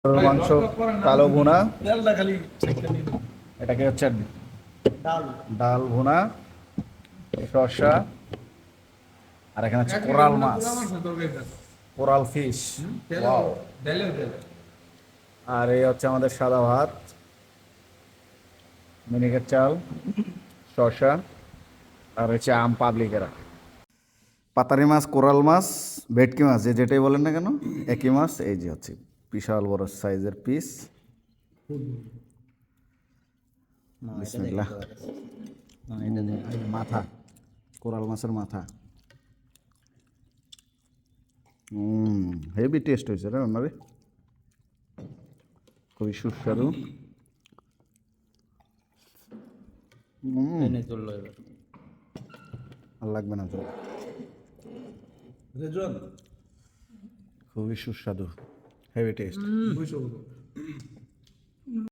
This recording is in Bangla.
গরুর মাংস কালো ভুনা, এটাকে হচ্ছে ডাল ভুনা, শসা, আর এখানে হচ্ছে কোরাল মাছ, কোরাল ফিশ, ওয়াও। আর এই হচ্ছে আমাদের সাদা ভাত, মিনিকেট চাল, শসা, আর হচ্ছে আম পাবলিকেরা। পাতারি মাছ, কোরাল মাছ, ভেটকি মাছ, যে যেটাই বলেন না কেন একই মাছ। এই যে হচ্ছে বিশাল বড় সাইজের পিস। বিসমিল্লাহ। মাথা, কোরাল মাছের মাথা। হেভি টেস্ট হয়েছে রে রান্নারে, খুবই সুস্বাদু। আর লাগবে না তো, খুবই সুস্বাদু, হেভি টেস্ট।